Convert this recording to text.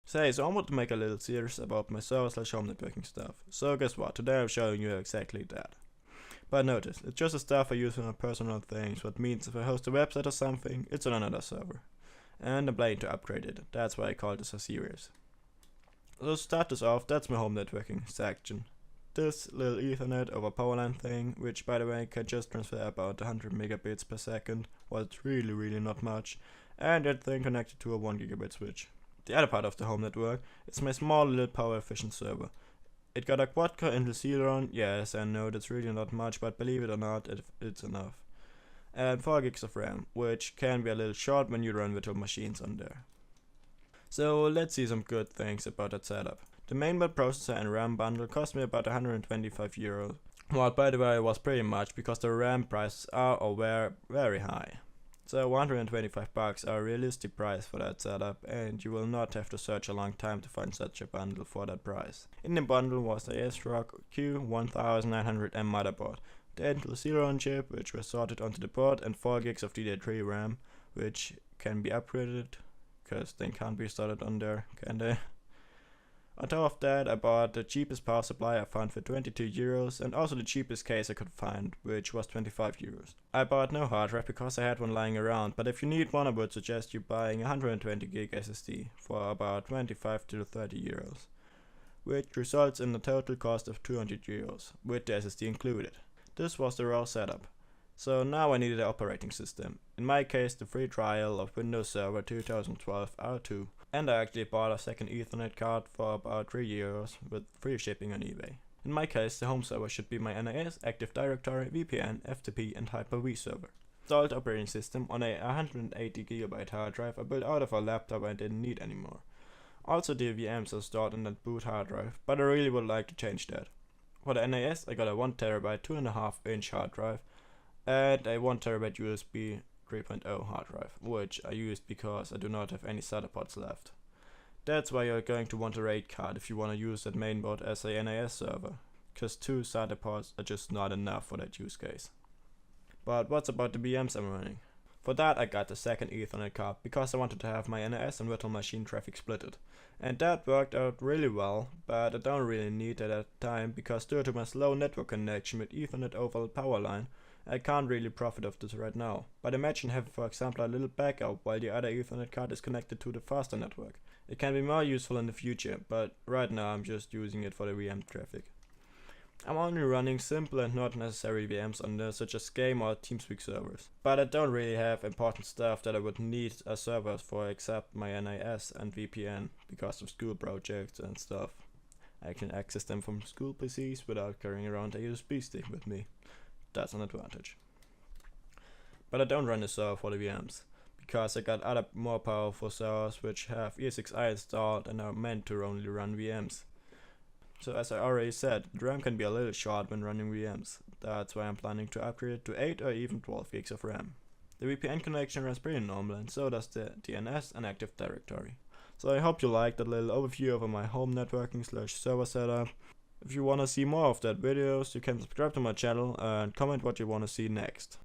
So I want to make a little series about my server/home networking stuff. So guess what, today I'm showing you exactly that. But notice, it's just the stuff I use for my personal things, what means if I host a website or something, it's on another server. And I'm planning to upgrade it, that's why I call this a series. So to start this off, that's my home networking section. This little Ethernet over powerline thing, which by the way can just transfer about 100 megabits per second, well it's really not much, and that thing connected to a 1 gigabit switch. The other part of the home network is my small little power efficient server. It got a quad-core Intel Celeron, yes I know that's really not much, but believe it or not, it's enough. And 4 gigs of RAM, which can be a little short when you run virtual machines on there. So let's see some good things about that setup. The mainboard processor and RAM bundle cost me about 125 euros. Well, by the way, was pretty much because the RAM prices are or were very high. So 125 bucks are a realistic price for that setup, and you will not have to search a long time to find such a bundle for that price. In the bundle was the ASRock Q1900M motherboard, the Intel Celeron chip, which was sorted onto the board, and 4 gigs of DDR3 RAM, which can be upgraded, because they can't be started on there, can they? On top of that, I bought the cheapest power supply I found for 22 euros and also the cheapest case I could find, which was 25 euros. I bought no hard drive because I had one lying around, but if you need one I would suggest you buying a 120 gig SSD for about 25 to 30 euros, which results in a total cost of 200 euros, with the SSD included. This was the raw setup. So now I needed an operating system, in my case the free trial of Windows Server 2012 R2, and I actually bought a second Ethernet card for about 3 euros with free shipping on eBay. In my case the Homeserver should be my NAS, Active Directory, VPN, FTP and Hyper-V server. Installed operating system on a 180 GB hard drive I built out of a laptop I didn't need anymore. Also the VMs are stored on that boot hard drive, but I really would like to change that. For the NAS I got a 1TB 2.5 inch hard drive and a 1TB USB 3.0 hard drive, which I used because I do not have any SATA ports left. That's why you're going to want a RAID card if you want to use that mainboard as a NAS server, cause 2 SATA ports are just not enough for that use case. But what's about the VMs I'm running? For that I got the second Ethernet card because I wanted to have my NAS and virtual machine traffic splitted. And that worked out really well, but I don't really need it at the time because due to my slow network connection with Ethernet over the power line, I can't really profit of this right now. But imagine having for example a little backup while the other Ethernet card is connected to the faster network. It can be more useful in the future, but right now I'm just using it for the VM traffic. I'm only running simple and not necessary VMs on there, such as game or TeamSpeak servers. But I don't really have important stuff that I would need a server for except my NAS and VPN because of school projects and stuff. I can access them from school PCs without carrying around a USB stick with me. That's an advantage. But I don't run a server for the VMs, because I got other more powerful servers which have ESXi installed and are meant to only run VMs. So as I already said, the RAM can be a little short when running VMs. That's why I'm planning to upgrade it to 8 or even 12 gigs of RAM. The VPN connection runs pretty normal and so does the DNS and Active Directory. So I hope you liked that little overview over my home networking / server setup. If you wanna see more of that videos, you can subscribe to my channel and comment what you wanna see next.